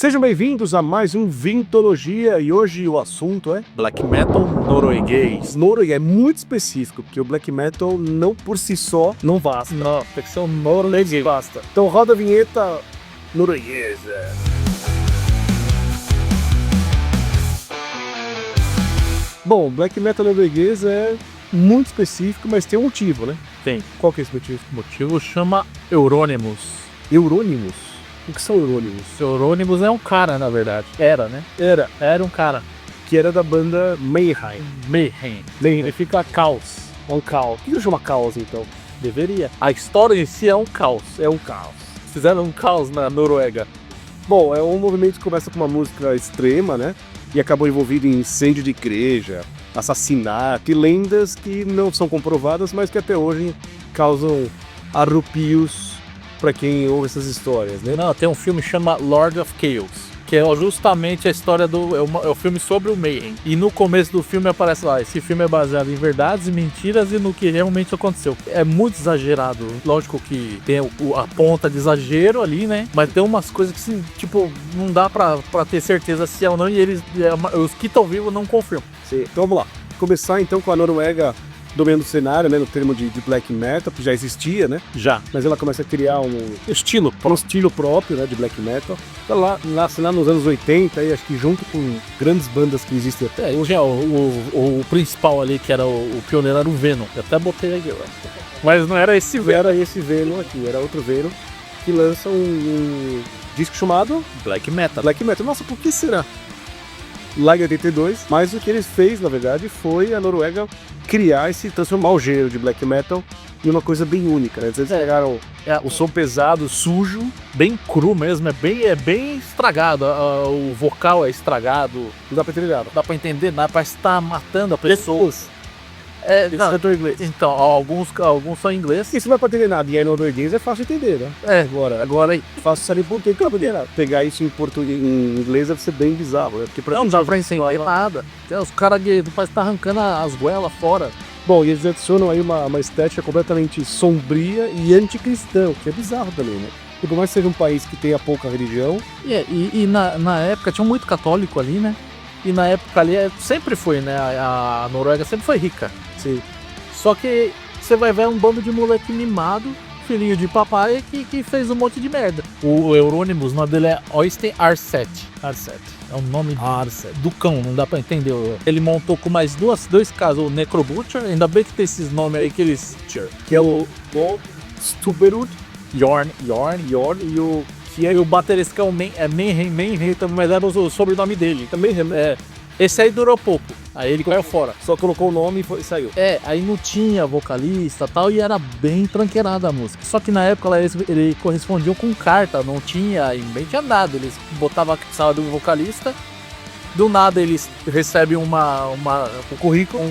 Sejam bem-vindos a mais um Vintologia e hoje o assunto é Black Metal norueguês. norueguês. É muito específico, porque o Black Metal não por si só não basta. Não, tem que ser um norueguês. Basta. Então roda a vinheta norueguesa. Bom, Black Metal norueguês é muito específico, mas tem um motivo, né? Tem. Qual que é esse motivo? O motivo chama Euronymous. Eurônimos? O que são Eurônimos? Euronymous é um cara, na verdade. Era, né? Era um cara. Que era da banda Mayhem. Mayhem. Mayhem. Ele fica caos. Um caos. O que chama caos, então? Deveria. A história em si é um caos. É um caos. Fizeram um caos na Noruega. Bom, é um movimento que começa com uma música extrema, né? E acabou envolvido em incêndio de igreja, assassinato e lendas que não são comprovadas, mas que até hoje causam arrepios pra quem ouve essas histórias, né? Não, tem um filme que chama Lord of Chaos, que é justamente a história do... É o filme sobre o Mayhem. E no começo do filme aparece lá, esse filme é baseado em verdades e mentiras e no que realmente aconteceu. É muito exagerado. Lógico que tem a ponta de exagero ali, né? Mas tem umas coisas que, tipo, não dá pra ter certeza se é ou não, e eles, os que estão vivos não confirmam. Sim. Então vamos lá. Começar então com a Noruega dominando o cenário, né? No termo de black metal, que já existia, né? Já. Mas ela começa a criar um Estilo. estilo próprio, né? De black metal. Tá nasce lá nos anos 80, aí, acho que junto com grandes bandas que existem até. Hoje o principal ali, que era o pioneiro, era o Venom. Eu até botei aqui, ó. Mas não era esse Venom. Era esse Venom aqui, era outro Venom que lança um disco chamado Black Metal. Black Metal. Nossa, por que será? Lá em 82, mas o que eles fez, na verdade, foi a Noruega transformar o gênero de black metal em uma coisa bem única, né? Eles pegaram O som pesado, sujo, bem cru mesmo, é bem estragado. O vocal é estragado, não dá pra entender nada. não dá pra entender nada, parece que tá matando a pessoas. Não, Cantor inglês. então, alguns são em inglês. Isso não dá pra entender nada, e aí no norueguês é fácil de entender, né? Agora aí. Fácil saber por que não dá pra entender nada. Pegar isso em português, em inglês deve ser bem bizarro, né? Porque Não dá pra ensinar nada. Os caras parece que tá arrancando as goelas fora. Bom, e eles adicionam aí uma estética completamente sombria e anticristã, que é bizarro também, né? E por mais que seja um país que tenha pouca religião... E na época tinha muito católico ali, né? E na época ali sempre foi, né? A Noruega sempre foi rica. Sim. Só que você vai ver um bando de moleque mimado, filhinho de papai, que fez um monte de merda. O Euronymous, o nome dele é Oystein Arset. É o nome do cão, não dá pra entender. Ele montou com mais dois casos, o Necrobutcher, ainda bem que tem esses nomes aí que eles... Que é o Stuberud, Jorn e o... que é o baterista, que é o Mayhem, mas era o sobrenome dele. Também Esse aí durou pouco, aí ele caiu fora. só colocou o nome e saiu. Aí não tinha vocalista e tal, e era bem tranqueirada a música. Só que na época ele correspondiam com carta, não tinha nada. Eles botavam a sala do vocalista, do nada eles recebem um currículo,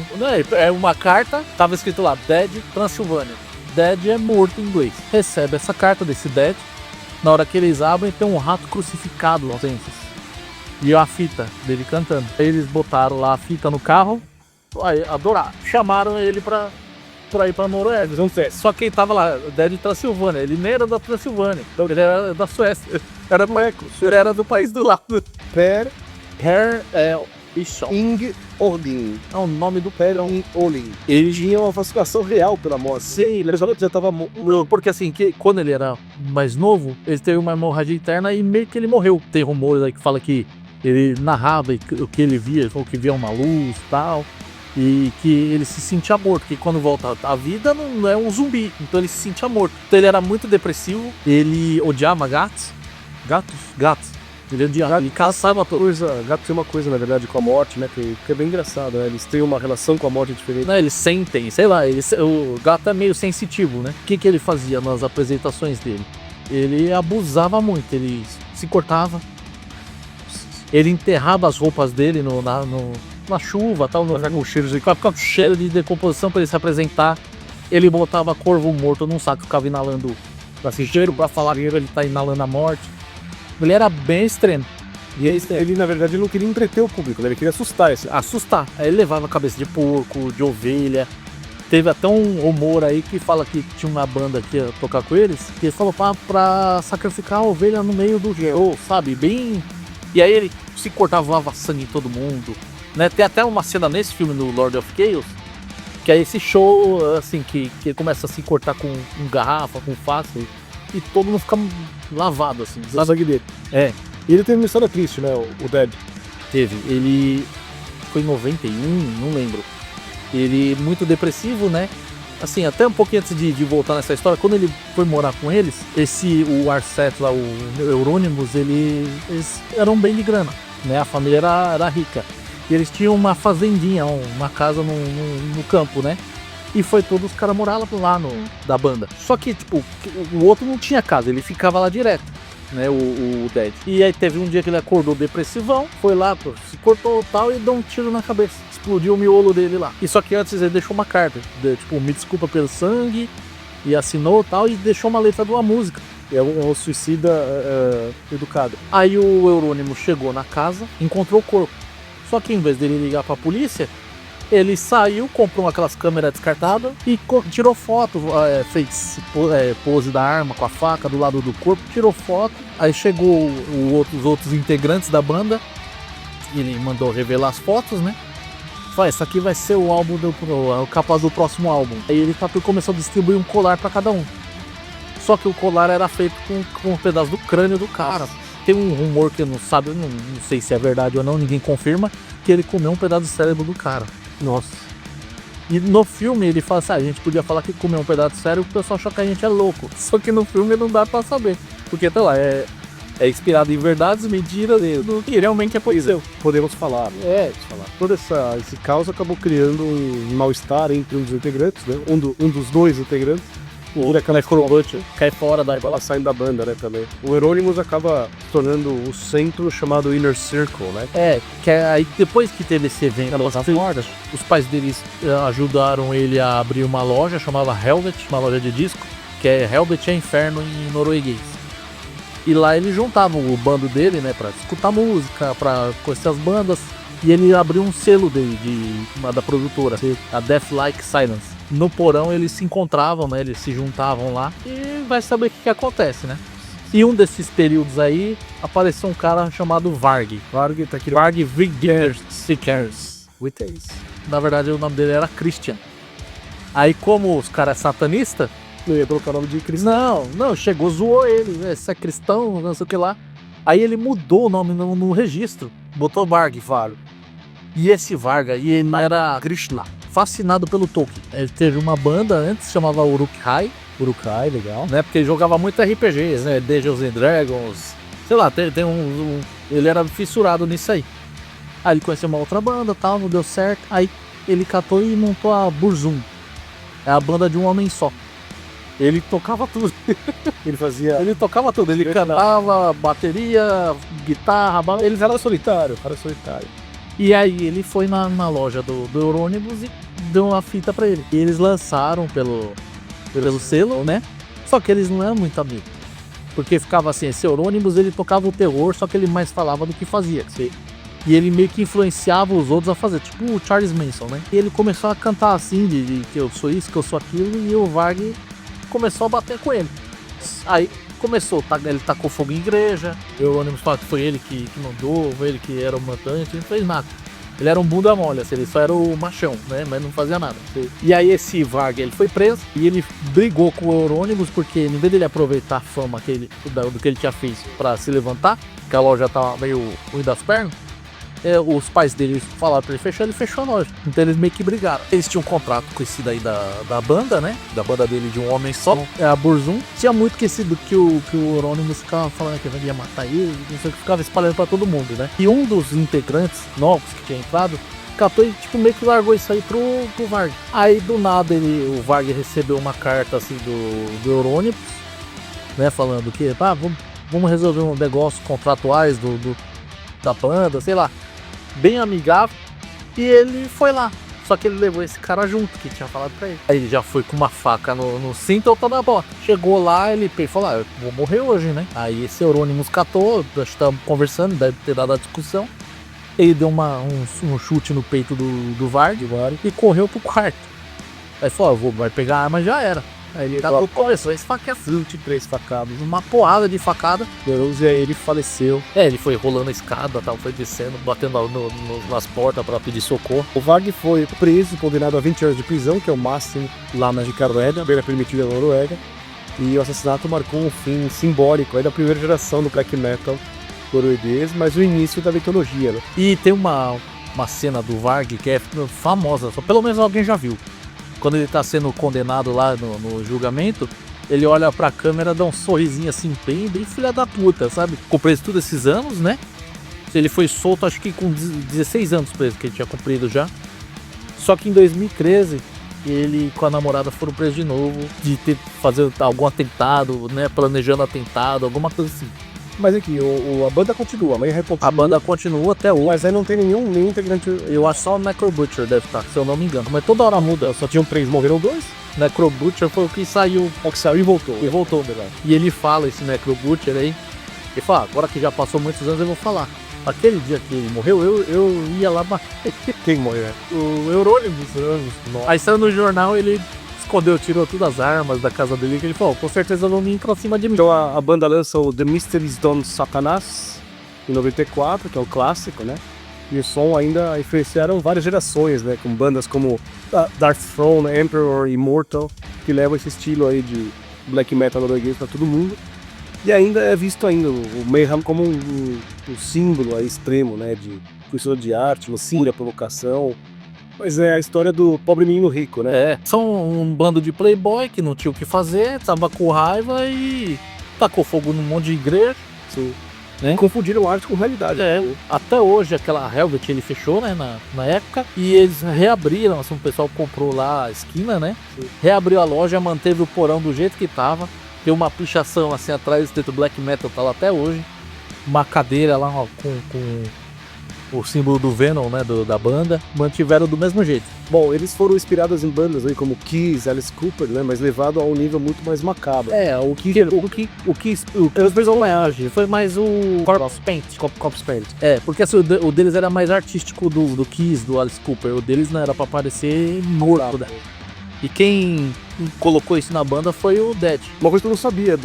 é uma carta, tava escrito lá, Dead Transylvania. Dead é morto em inglês. Recebe essa carta desse Dead, na hora que eles abrem tem um rato crucificado lá dentro. E a fita dele cantando. Aí eles botaram lá a fita no carro, aí adoraram. Chamaram ele pra ir pra Noruega. Só que ele tava lá, Dead Transilvânia. Ele nem era da Transilvânia, então ele era da Suécia. Era moleque, ele era do país do lado. Per Ishon. Ing Odin. É o nome do Per Ing Odin. Ele tinha uma fascinação real pela morte. Sim, ele já tava porque assim, quando ele era mais novo, ele teve uma hemorragia interna e meio que ele morreu. Tem rumores aí que fala que ele narrava o que ele via, ele falou que via uma luz e tal, e que ele se sentia morto, que quando volta à vida não é um zumbi, então ele se sentia morto. Então ele era muito depressivo, ele odiava gatos. Ele odiava, ele caçava todos. Gato tem uma coisa, na verdade, com a morte, né? Que é bem engraçado, né? Eles têm uma relação com a morte diferente. Não, eles sentem, sei lá, o gato é meio sensitivo, né? O que ele fazia nas apresentações dele? Ele abusava muito, ele se cortava. Ele enterrava as roupas dele na chuva, tal, com cheiro de decomposição para ele se apresentar. Ele botava corvo morto num saco, ficava inalando cheiro para falar que ele tá inalando a morte. Ele era bem extremo. E ele, na verdade, não queria entreter o público, né? Ele queria assustar. Assustar. Aí ele levava cabeça de porco, de ovelha. Teve até um rumor aí que fala que tinha uma banda que ia tocar com eles, que eles falaram pra sacrificar a ovelha no meio do gelo, sabe? Bem E aí ele se cortava, voava sangue em todo mundo, né? Tem até uma cena nesse filme, no Lord of Chaos, que é esse show, assim, que ele começa a se cortar com garrafa, com faca, e todo mundo fica lavado, assim. Na sangue dele. É, E ele teve uma história triste, né, o Dead. teve. Ele foi em 91, não lembro. Ele muito depressivo, né? Assim, até um pouquinho antes de voltar nessa história, quando ele foi morar com eles, o Arset lá, o Euronymous, eles eram bem de grana, né? A família era rica. E eles tinham uma fazendinha, uma casa no campo, né? E foi todos os caras morar lá da banda. Só que, tipo, o outro não tinha casa, ele ficava lá direto, né? O Dead. E aí teve um dia que ele acordou depressivão, foi lá, se cortou tal e deu um tiro na cabeça. Explodiu o miolo dele lá. E só que antes ele deixou uma carta, tipo, me desculpa pelo sangue, e assinou tal, e deixou uma letra de uma música. É um suicida educado. Aí o Eurônimo chegou na casa, encontrou o corpo. Só que em vez dele ligar pra polícia, ele saiu, comprou aquelas câmeras descartadas e tirou foto, fez pose da arma com a faca do lado do corpo, tirou foto. Aí chegou os outros integrantes da banda, ele mandou revelar as fotos, né? Falou, isso aqui vai ser o álbum, o capa do próximo álbum. Aí ele começou a distribuir um colar pra cada um. Só que o colar era feito com um pedaço do crânio do cara. Tem um rumor que eu não sei se é verdade ou não, ninguém confirma, que ele comeu um pedaço do cérebro do cara. Nossa. E no filme ele fala assim, a gente podia falar que comeu um pedaço de cérebro, o pessoal achou que a gente é louco. Só que no filme não dá pra saber. Porque, tá lá, é inspirado em verdades, mentiras do que realmente aconteceu. Podemos falar. Né? Todo esse caos acabou criando um mal-estar entre um dos integrantes, né? Um dos dois integrantes. O Necrobutcher cai fora da ela saindo da banda, né, também. O Euronymous acaba se tornando o centro chamado Inner Circle, né? Que aí depois que teve esse evento das cordas, os pais deles ajudaram ele a abrir uma loja, chamava Helvet, uma loja de disco, que é Helvet é inferno em norueguês. E lá ele juntava o bando dele, né, pra escutar música, pra conhecer as bandas, e ele abriu um selo dele, da produtora, a Death Like Silence. No porão eles se encontravam, né? Eles se juntavam lá e vai saber o que acontece, né? E um desses períodos aí apareceu um cara chamado Varg. Varg tá aqui. Varg Vigersseekers. Na verdade o nome dele era Christian. Aí como os caras é satanista, não ia colocar o nome de cristão. Não, chegou, zoou ele, você é cristão, não sei o que lá. Aí ele mudou o nome no registro, botou Varg. E esse Varg aí ele era Krishna, fascinado pelo Tolkien. Ele teve uma banda antes, chamava Uruk-hai, legal. Né? Porque ele jogava muito RPGs, né? Dungeons and Dragons, sei lá, ele era fissurado nisso aí. Aí ele conheceu uma outra banda, tal, não deu certo. Aí ele catou e montou a Burzum. É a banda de um homem só. Ele tocava tudo. Ele tocava tudo. Ele cantava, bateria, guitarra. Ele era solitário, cara solitário. E aí ele foi na loja do Euronymous e deu uma fita pra ele. E eles lançaram pelo selo, né? Só que eles não eram muito amigos. Porque ficava assim, esse Euronymous ele tocava o terror, só que ele mais falava do que fazia. E ele meio que influenciava os outros a fazer, tipo o Charles Manson, né? E ele começou a cantar assim, de que eu sou isso, que eu sou aquilo, e o Varg começou a bater com ele. Aí começou, ele tacou fogo em igreja, o Euronymous falou que foi ele que mandou, foi ele que era o matante, ele não fez nada. Ele era um bunda mole, assim, ele só era o machão, né? Mas não fazia nada. E aí esse Varg, ele foi preso e ele brigou com o Euronymous porque, em vez dele aproveitar a fama do que ele tinha feito pra se levantar, que a loja tava meio ruim das pernas, os pais dele falaram pra ele fechou a loja. Então eles meio que brigaram. Eles tinham um contrato com esse daí da banda, né? Da banda dele de um homem só, a Burzum. Tinha muito que o Euronymous ficava falando que ele ia matar ele, não sei o que, ficava espalhando pra todo mundo, né? E um dos integrantes novos que tinha entrado catou e tipo, meio que largou isso aí pro Varg. Aí do nada o Varg recebeu uma carta assim do Euronymous, né? Falando que vamos resolver um negócio contratuais da banda, sei lá. Bem amigável, e ele foi lá. Só que ele levou esse cara junto, que tinha falado pra ele. Aí ele já foi com uma faca no cinto ou tá na bota. Chegou lá, ele falou, eu vou morrer hoje, né? Aí esse Euronymous catou, acho que tava conversando, deve ter dado a discussão. Ele deu um chute no peito do Varg e correu pro quarto. Aí falou, vai pegar a arma, já era. Aí ele começou a esfaquear 23 facadas, uma porrada de facada. E aí ele faleceu. Ele foi rolando a escada, tal, foi descendo, batendo nas portas pra pedir socorro. O Varg foi preso, condenado a 20 anos de prisão, que é o máximo lá na Noruega, pena permitida na Noruega. E o assassinato marcou um fim simbólico aí da primeira geração do black metal norueguês, mas o início da mitologia, né? E tem uma cena do Varg que é famosa, só pelo menos alguém já viu. Quando ele tá sendo condenado lá no julgamento, ele olha pra câmera, dá um sorrisinho assim, bem filha da puta, sabe? Ficou preso todos esses anos, né? Ele foi solto, acho que com 16 anos preso, que ele tinha cumprido já. Só que em 2013, ele com a namorada foram presos de novo, de fazer algum atentado, né? Planejando atentado, alguma coisa assim. Mas aqui, a banda continua, a banda continua até hoje. Mas aí não tem nenhum integrante. Eu acho só o Necro Butcher deve estar, se eu não me engano. Mas toda hora muda. Só tinham 3, morreram 2. Necro Butcher foi o que saiu. O que saiu e voltou. Verdade. E ele fala, esse Necro Butcher aí, ele fala, agora que já passou muitos anos eu vou falar. Aquele dia que ele morreu, eu ia lá bater. Quem morreu? O Eurônimos. Aí saiu no jornal, ele escondeu, tirou todas as armas da casa dele, que ele falou, com certeza vão vir pra cima de mim. Então a banda lança o The Mysteries Don't Satanás em 94, que é o clássico, né? E o som ainda influenciaram várias gerações, né? Com bandas como Dark Throne, Emperor, Immortal, que levam esse estilo aí de black metal norueguês pra todo mundo. E ainda é visto o Mayhem como um símbolo aí extremo, né? De cultura de arte, loucura, provocação. Mas é a história do pobre menino rico, né? São um bando de playboy que não tinha o que fazer, tava com raiva e tacou fogo num monte de igreja. Sim. Né? Confundiram arte com realidade. Até hoje aquela Helvet ele fechou, né, na época, e eles reabriram, assim, o pessoal comprou lá a esquina, né? Sim. Reabriu a loja, manteve o porão do jeito que tava, tem uma pichação assim atrás, escrito Black Metal, tá lá até hoje, uma cadeira lá ó, com o símbolo do Venom, né, da banda, mantiveram do mesmo jeito. Bom, eles foram inspirados em bandas aí como Kiss, Alice Cooper, né, mas levado a um nível muito mais macabro. O Kiss foi mais o Corpse Paint. Porque assim, o deles era mais artístico do Kiss, do Alice Cooper, o deles não era pra parecer morto, né? E quem colocou isso na banda foi o Dead. Uma coisa que eu não sabia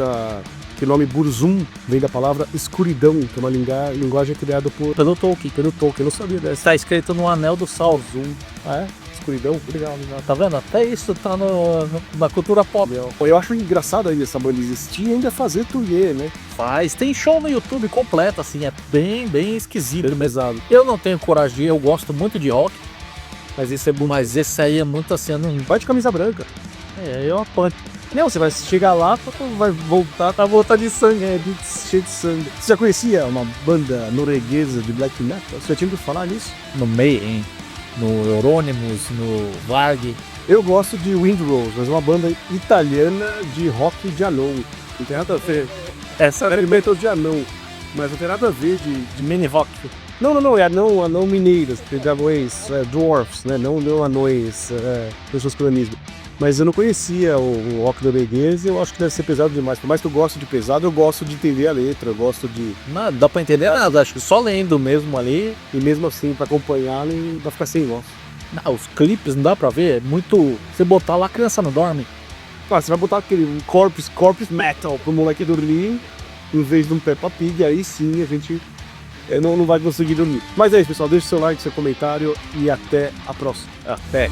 que o nome Burzum vem da palavra escuridão, que é uma linguagem criada pelo Tolkien. Eu não sabia dessa. Está escrito no Anel do Sauron. Escuridão? Legal. Tá vendo? Até isso tá na cultura pop. Eu acho engraçado ainda essa banda existir e ainda fazer turnê, né? Tem show no YouTube completo, assim, é bem esquisito. Bem pesado. Eu não tenho coragem, eu gosto muito de rock, mas esse aí é muito assim, Vai de camisa branca. Eu apanho. Não, você vai chegar lá, vai voltar de sangue, cheio de sangue. Você já conhecia uma banda norueguesa de black metal? Você já tinha ouvido falar nisso? No Mayhem, no Euronymous, no Varg. Eu gosto de Windrose, mas é uma banda italiana de rock de anão. Não tem nada a ver. Essa é metal de anão, mas não tem nada a ver de mini rock. Não, é anão mineiras, anões, dwarfs, né? Não anões, pessoas com nanismo. Mas eu não conhecia o rock norueguês e eu acho que deve ser pesado demais. Por mais que eu gosto de pesado, eu gosto de entender a letra, eu gosto de... Não dá pra entender nada, acho que só lendo mesmo ali. E mesmo assim, pra acompanhar, vai ficar sem voz. Os clipes não dá pra ver, é muito... Você botar lá, a criança não dorme. Você vai botar aquele corpse metal pro moleque dormir, em vez de um Peppa Pig, aí sim a gente não vai conseguir dormir. Mas é isso, pessoal, deixa o seu like, seu comentário e até a próxima. Até!